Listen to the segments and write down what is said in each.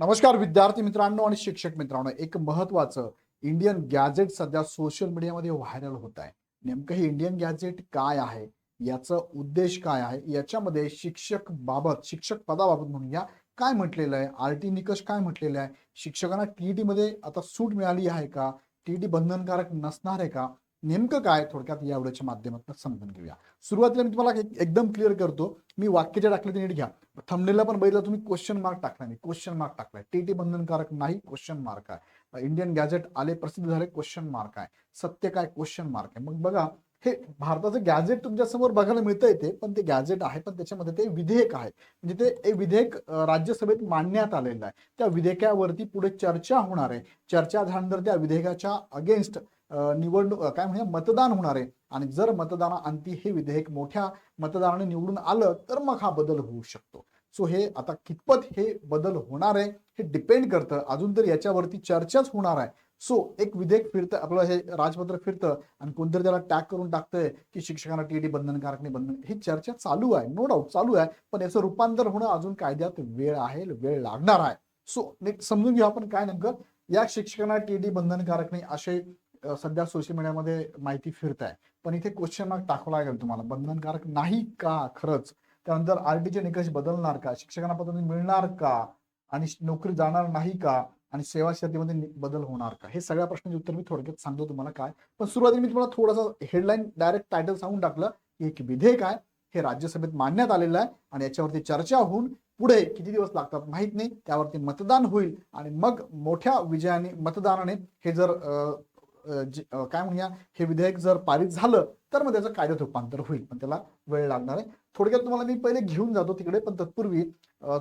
नमस्कार विद्यार्थी मित्रांनो आणि शिक्षक मित्रांनो, एक महत्वाचं इंडियन गॅजेट सध्या सोशल मीडियामध्ये व्हायरल होत आहे. नेमकं हे इंडियन गॅजेट काय आहे, याचा उद्देश काय आहे, याच्यामध्ये शिक्षक पदाबाबत म्हणूया काय म्हटलेलं आहे, आरटी निकष काय म्हटलेला आहे, शिक्षकांना टीईटी मध्ये आता सूट मिळाली आहे का, टीईटी बंधनकारक नसणार आहे का, नेमकं काय थोडक्यात या व्हिडिओच्या माध्यमातून समजून घेऊया. सुरुवातीला मी तुम्हाला एकदम क्लिअर करतो. मी वाक्य जे टाकले ते नीट घ्या. थंबनेलला पण बघितलं तुम्ही, क्वेश्चन मार्क टाकला, मी क्वेश्चन मार्क टाकलाय. टीटी बंधनकारक नाही, क्वेश्चन मार्क आहे. इंडियन गॅजेट आले, प्रसिद्ध झाले, क्वेश्चन मार्क आहे. सत्य काय, क्वेश्चन मार्क आहे. मग बघा, हे भारताचं गॅजेट तुमच्या समोर बघायला मिळतं येते, पण ते गॅजेट आहे, पण त्याच्यामध्ये ते विधेयक आहे. म्हणजे ते विधेयक राज्यसभेत मांडण्यात आलेलं आहे. त्या विधेयकावरती पुढे चर्चा होणार आहे. चर्चा झाल्यानंतर त्या विधेयकाच्या अगेन्स्ट निवडणूक काय म्हणजे मतदान होणार आहे. आणि जर मतदानाअंती हे विधेयक मोठ्या मतदानाने निवडून आलं तर मग हा बदल होऊ शकतो. सो हे आता कितपत हे बदल होणार आहे हे डिपेंड करतं. अजून तर याच्यावरती चर्चाच होणार आहे. सो एक विधेयक फिरतं, आपलं हे राजपत्र फिरतं आणि कोणतरी त्याला टॅग करून टाकतंय की शिक्षकांना टीईटी बंधनकारक नाही, ही चर्चा चालू आहे, नो डाऊट चालू आहे. पण याचं रूपांतर होणं अजून कायद्यात वेळ आहे, वेळ लागणार आहे. सो समजून घेऊ आपण काय नेमकं या शिक्षकांना टीईटी बंधनकारक नाही असे सध्या सोशल मीडियामध्ये माहिती फिरत आहे. पण इथे क्वेश्चन मार्क टाकला लागेल तुम्हाला, बंधनकारक नाही का खरंच. त्यानंतर आरटीचे निकष बदलणार का, शिक्षकांना पदोन्नती मिळणार का, आणि नोकरी जाणार नाही का, आणि सेवा शर्तीमध्ये बदल होणार का, हे सगळ्या प्रश्नांचे उत्तर मी थोडक्यात सांगतो तुम्हाला काय. पण सुरुवातीला मी तुम्हाला थोडासा हेडलाईन डायरेक्ट टायटल सांगून टाकलं की एक विधेयक आहे, हे राज्यसभेत मांडण्यात आलेलं आहे आणि याच्यावरती चर्चा होऊन पुढे किती दिवस लागतात माहित नाही, त्यावरती मतदान होईल आणि मग मोठ्या विजयाने मतदानाने हे जर काय म्हणूया हे विधेयक जर पारित झालं तर मग त्याचं कायद्यात रूपांतर होईल, पण त्याला वेळ लागणार आहे. थोडक्यात तुम्हाला मी पहिले घेऊन जातो तिकडे, पण तत्पूर्वी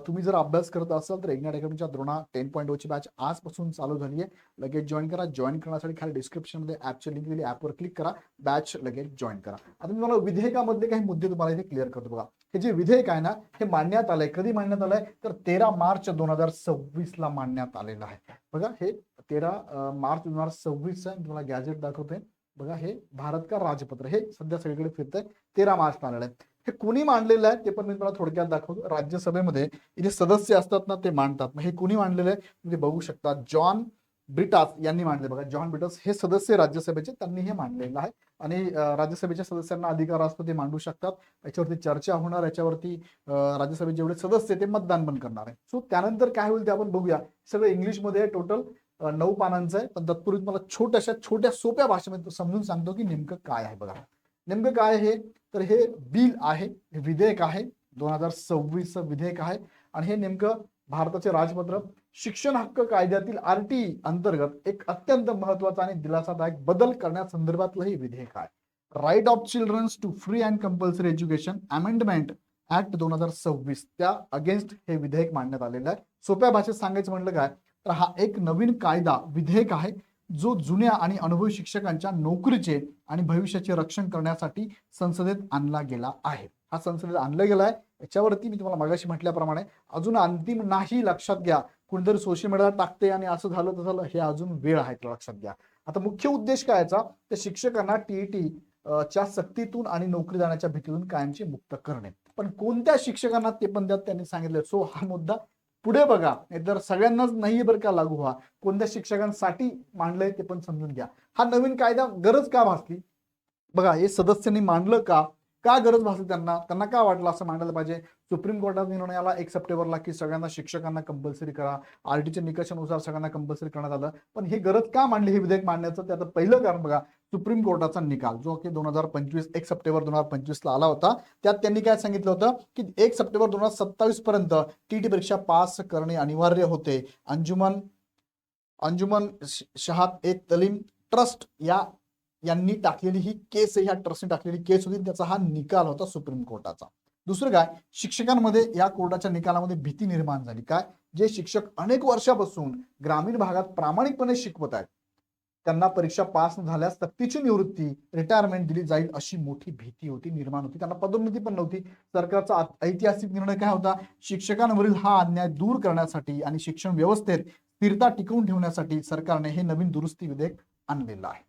तुम्ही जर अभ्यास करत असाल तर इग्नाइट अकॅडमीच्या द्रोणा 10.0 ची बॅच आजपासून चालू झाली आहे. लगेच जॉईन करा. जॉईन करण्यासाठी खाली डिस्क्रिप्शन मध्ये ऍपची लिंक दिली, ऍपवर क्लिक करा, बॅच लगेच जॉईन करा. आता मी मला विधेयकामधले काही मुद्दे तुम्हाला इथे क्लिअर करतो. बघा, हे जे विधेयक आहे ना, हे मांडण्यात आलंय, कधी मांडण्यात आलंय तर 13 मार्च 2026 ला मांडण्यात आलेलं आहे. बघा, हे 13 मार्च 2026 आहे. तुम्हाला गॅजेट दाखवते. बघा, हे भारत का राजपत्र हे सध्या सगळीकडे फिरतंय. 13 मार्च आलेलं आहे. हे कुणी मांडलेलं आहे ते पण मी तुम्हाला थोडक्यात दाखवतो. राज्यसभेमध्ये इथे सदस्य असतात ना, ते मांडतात. मग हे कुणी मांडलेलं आहे म्हणजे बघू शकता, जॉन ब्रिटास यांनी मांडले. बघा, जॉन ब्रिटास हे सदस्य राज्यसभेचे, त्यांनी हे मांडलेलं आहे. आणि राज्यसभेच्या सदस्यांना अधिकार असतो, ते मांडू शकतात. याच्यावरती चर्चा होणार, याच्यावरती राज्यसभेचे जेवढे सदस्य ते मतदान पण करणार आहे. सो त्यानंतर काय होईल ते आपण बघूया. सगळं इंग्लिशमध्ये टोटल 9 पानांचं आहे. पण तत्पूर्वी मला छोट्या सोप्या भाषेमध्ये समजून सांगतो की नेमकं काय आहे. बघा, नेमकं काय आहे तर हे बिल आहे, हे विधेयक आहे, 2026 विधेयक आहे. आणि हे नेमकं भारताचे राजपत्र शिक्षण हक्क कायद्यातील आरटी अंतर्गत एक अत्यंत महत्वाचा आणि दिलासादायक बदल करण्यासंदर्भातलं हे विधेयक आहे. Right of children's to free and compulsory education amendment act 2026 त्या अगेन्स्ट हे विधेयक मांडण्यात आलेलं आहे. सोप्या भाषेत सांगायचं म्हटलं काय तर हा एक नवीन कायदा विधेयक आहे, जो जुन्या आणि अनुभवी शिक्षकांच्या नोकरीचे आणि भविष्याचे रक्षण करण्यासाठी संसदेत आणला गेला आहे. हा संसदेत आणला गेला आहे. याच्यावरती मी तुम्हाला मागाशी म्हटल्याप्रमाणे अजून अंतिम नाही, लक्षात घ्या. कोणीतरी सोशल मीडियाला टाकते आणि असं झालं तर झालं, हे अजून वेळ आहे, लक्षात घ्या. आता मुख्य उद्देश काय याचा, तर शिक्षकांना टीईटी च्या सक्तीतून आणि नोकरी जाण्याच्या भीतीतून कायमची मुक्त करणे. पण कोणत्या शिक्षकांना ते पण त्यात त्यांनी सांगितलं. सो हा मुद्दा पुढे बघा, तर सगळ्यांनाच नाही बरं का लागू. हा कोणत्या शिक्षकांसाठी मांडलंय ते पण समजून घ्या. हा नवीन कायदा गरज का भासली बघा, हे सदस्यांनी मांडलं का, का गरज भासली त्यांना, त्यांना का वाटलं असं मांडायला पाहिजे. सुप्रीम कोर्टाचा निर्णय आला 1 सप्टेंबरला की सगळ्यांना शिक्षकांना कंपल्सरी करा. आरटीच्या निकषानुसार सगळ्यांना कंपल्सरी करण्यात आलं. पण ही गरज का मांडली हे विधेयक मांडण्याचं, त्याचं पहिलं कारण बघा, सुप्रीम कोर्टाचा निकाल जो की 2025 1 सप्टेंबर 2025 ला आला होता. त्यात त्यांनी काय सांगितलं होतं की 1 सप्टेंबर 2027 पर्यंत टीटी परीक्षा पास करणे अनिवार्य होते. अंजुमन अंजुमन शहात एक तलीम ट्रस्ट यांनी टाकलेली ही केस, ह्या ट्रस्टने टाकलेली केस होती. त्याचा हा निकाल होता सुप्रीम कोर्टाचा. दुसरं काय, शिक्षकांमध्ये या कोर्टाच्या निकालामध्ये भीती निर्माण झाली. काय, जे शिक्षक अनेक वर्षापासून ग्रामीण भागात प्रामाणिकपणे शिकवत आहेत, त्यांना परीक्षा पास झाल्यास सक्तीची निवृत्ती, रिटायरमेंट दिली जाईल अशी मोठी भीती निर्माण होती. त्यांना पदोन्नती पण नव्हती. सरकारचा ऐतिहासिक निर्णय काय होता, शिक्षकांवरील हा अन्याय दूर करण्यासाठी आणि शिक्षण व्यवस्थेत स्थिरता टिकवून ठेवण्यासाठी सरकारने हे नवीन दुरुस्ती विधेयक आणलेलं आहे.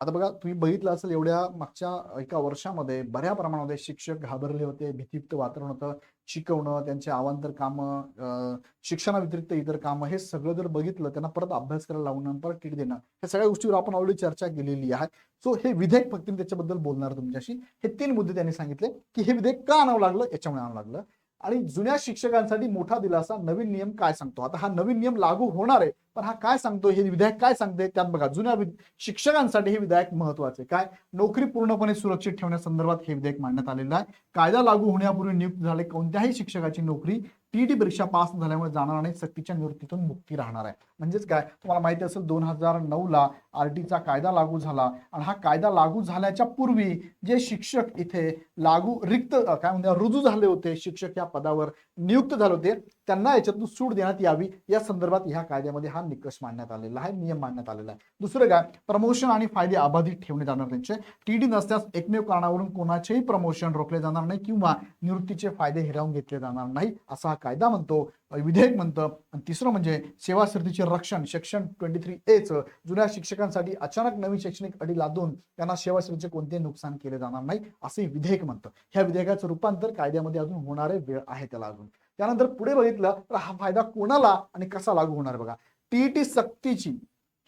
आता बघा, तुम्ही बघितलं असेल एवढ्या मागच्या एका वर्षामध्ये बऱ्या प्रमाणामध्ये शिक्षक घाबरले होते, भीतियुक्त वातावरण होतं. शिकवणं, त्यांचे अवांतर कामं, शिक्षणाव्यतिरिक्त इतर कामं हे सगळं जर बघितलं, त्यांना परत अभ्यास करायला लावणं, परत किट देणं, या सगळ्या गोष्टीवर आपण ऑलरेडी चर्चा केलेली आहे. सो हे विधेयक फक्त मी त्याच्याबद्दल बोलणार तुमच्याशी. हे 3 मुद्दे त्यांनी सांगितले, की हे विधेयक का आणावं लागलं, याच्यामुळे आणावं लागलं. आणि जुन्या शिक्षकांसाठी मोठा दिलासा नवीन नियम काय सांगतो. आता हा नवीन नियम लागू होणार आहे, पण हा काय सांगतो, हे विधेयक काय सांगते त्यात बघा. जुन्या शिक्षकांसाठी हे विधेयक महत्वाचे काय, नोकरी पूर्णपणे सुरक्षित ठेवण्यासंदर्भात हे विधेयक मांडण्यात आलेलं आहे. कायदा लागू होण्यापूर्वी नियुक्त झाले कोणत्याही शिक्षकाची नोकरी टीईटी परीक्षा पास झाल्यामुळे जाणार नाही, सक्तीच्या निवृत्तीतून मुक्ती राहणार आहे. म्हणजेच काय, तुम्हाला माहिती असेल 2009 ला आरटीचा कायदा लागू झाला आणि हा कायदा लागू झाल्याच्या पूर्वी जे शिक्षक इथे रिक्त काय म्हणतात रुजू झाले होते, शिक्षक या पदावर नियुक्त झाले होते, त्यांना याच्यातून सूट देण्यात यावी या संदर्भात ह्या कायद्यामध्ये हा निकष मांडण्यात आलेला आहे, नियम मांडण्यात आलेला आहे. दुसरं काय, प्रमोशन आणि फायदे अबाधित ठेवणे जाणार त्यांचे. टीडी नसल्यास एकमेव कारणावरून कोणाचेही प्रमोशन रोखले जाणार नाही किंवा निवृत्तीचे फायदे हिरावून घेतले जाणार नाही, असा हा कायदा म्हणतो, विधेयक म्हणतं. आणि तिसरं म्हणजे सेवा स्थितीचे रक्षण, सेक्शन 23A जुन्या शिक्षकांसाठी अचानक नवीन शैक्षणिक अटी लादून त्यांना सेवा स्थितीचे कोणतेही नुकसान केले जाणार नाही, असे विधेयक म्हणतं. ह्या विधेयकाचं रूपांतर कायद्यामध्ये अजून होणारे वेळ आहे त्याला अजून. त्यानंतर पुढे बघितलं तर हा फायदा कोणाला आणि कसा लागू होणार बघा. टीईटी सक्तीची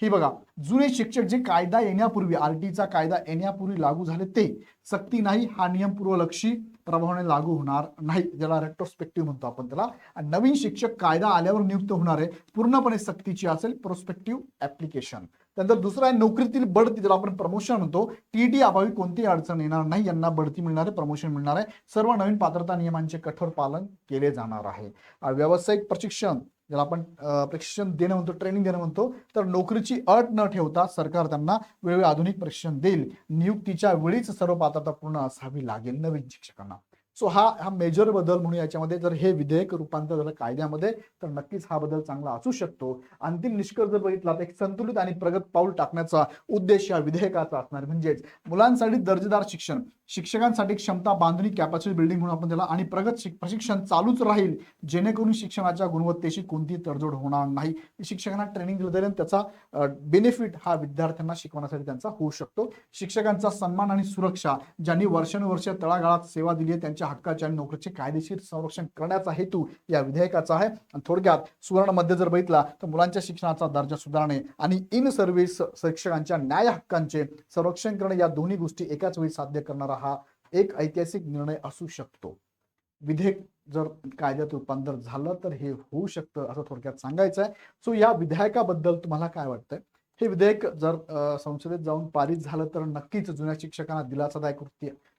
ही बघा, जुने शिक्षक जे कायदा येण्यापूर्वी, आरटीचा कायदा येण्यापूर्वी लागू झाले ते सक्ती नाही, हा नियम पूर्वलक्षी प्रभावाने लागू होणार नाही, ज्याला रेट्रोस्पेक्टिव्ह म्हणतो आपण त्याला. आणि नवीन शिक्षक कायदा आल्यावर नियुक्त होणारे पूर्णपणे सक्तीची असेल, प्रोस्पेक्टिव्ह ऍप्लिकेशन. त्यानंतर दुसरा आहे नोकरीतील बढती, ज्याला आपण प्रमोशन म्हणतो. टीईटी अभावी कोणतीही अडचण येणार नाही, यांना बढती मिळणार आहे, प्रमोशन मिळणार आहे. सर्व नवीन पात्रता नियमांचे कठोर पालन केले जाणार आहे. व्यावसायिक प्रशिक्षण, ज्याला आपण प्रशिक्षण देणं म्हणतो, ट्रेनिंग देणं म्हणतो, तर नोकरीची अट न ठेवता सरकार त्यांना वेळोवेळी आधुनिक प्रशिक्षण देईल. नियुक्तीच्या वेळीच सर्व पात्रता पूर्ण असावी लागेल नवीन शिक्षकांना. सो हा मेजर बदल म्हणून याच्यामध्ये जर हे विधेयक रूपांतर झालं कायद्यामध्ये, तर नक्कीच हा बदल चांगला असू शकतो. अंतिम निष्कर्ष जर बघितला तर एक संतुलित आणि प्रगत पाऊल टाकण्याचा उद्देश या विधेयकाचा असणार. म्हणजेच मुलांसाठी दर्जेदार शिक्षण, शिक्षकांसाठी क्षमता बांधणी, कॅपॅसिटी बिल्डिंग म्हणून आपण त्याला, आणि प्रगत प्रशिक्षण चालूच राहील, जेणेकरून शिक्षणाच्या गुणवत्तेशी कोणतीही तडजोड होणार नाही. शिक्षकांना ट्रेनिंग दिलं जाईल, त्याचा बेनिफिट हा विद्यार्थ्यांना शिकवण्यासाठी त्यांचा होऊ शकतो. शिक्षकांचा सन्मान आणि सुरक्षा, ज्यांनी वर्षानुवर्ष तळागाळात सेवा दिली आहे, त्यांच्या हक्काचे आणि नोकरीचे कायदेशीर संरक्षण करण्याचा हेतू या विधेयकाचा आहे. आणि थोडक्यात सुवर्ण मध्ये जर बघितला तर मुलांच्या शिक्षणाचा दर्जा सुधारणे आणि इन सर्व्हिस शिक्षकांच्या न्याय हक्कांचे संरक्षण करणे, या दोन्ही गोष्टी एकाच वेळी साध्य करणारा हा एक ऐतिहासिक निर्णय असू शकतो. विधेयक जर कायद्यात रूपांतर झालं तर हे होऊ शकतं, असं थोडक्यात सांगायचं आहे. सो या विधेयकाबद्दल तुम्हाला काय वाटतंय? हे विधेयक जर संसदेत जाऊन पारित झालं तर नक्कीच जुन्या शिक्षकांना दिलासादायक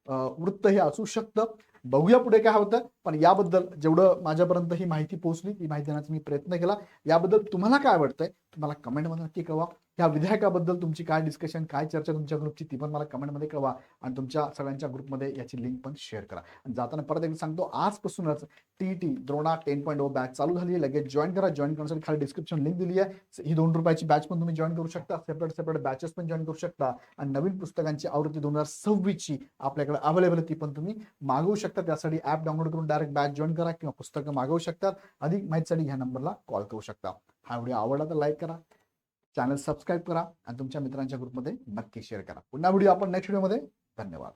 वृत्त हे असू शकतं. बघूया पुढे काय होतं. पण याबद्दल जेवढं माझ्यापर्यंत ही माहिती पोहोचली, ती माहिती देण्याचा मी प्रयत्न केला. याबद्दल तुम्हाला काय वाटतंय तुम्हाला कमेंटमध्ये नक्की कळवा. या विधेयकाबद्दल तुमची काय डिस्कशन, काय चर्चा तुमच्या ग्रुपची, ती पण मला कमेंटमध्ये कळवा. आणि तुमच्या सगळ्यांच्या ग्रुपमध्ये याची लिंक पण शेअर करा. आणि जाताना परत एकदा सांगतो, आजपासूनच टीईटी द्रोणा 10.0 बॅच चालू झाली आहे. लगेच जॉईन करा. जॉईन करण्यासाठी खाली डिस्क्रिप्शन लिंक दिली आहे. ही 2 रुपयाची बॅच पण तुम्ही जॉईन करू शकता. सेपरेट बॅचेस पण जॉईन करू शकता. आणि नवीन पुस्तकांची आवृत्ती 2026ची आपल्याकडे अवेलेबल आहे, ती पण तुम्ही मागवू शकता. त्यासाठी ऍप डाउनलोड करून डायरेक्ट बॅच जॉईन करा किंवा पुस्तकं मागवू शकतात. अधिक माहितीसाठी ह्या नंबरला कॉल करू शकता. हा व्हिडिओ आवडला तर लाईक करा, चॅनल सबस्क्राईब करा आणि तुमच्या मित्रांच्या ग्रुपमध्ये नक्की शेअर करा. पुन्हा व्हिडिओ आपण नेक्स्ट व्हिडिओमध्ये. धन्यवाद.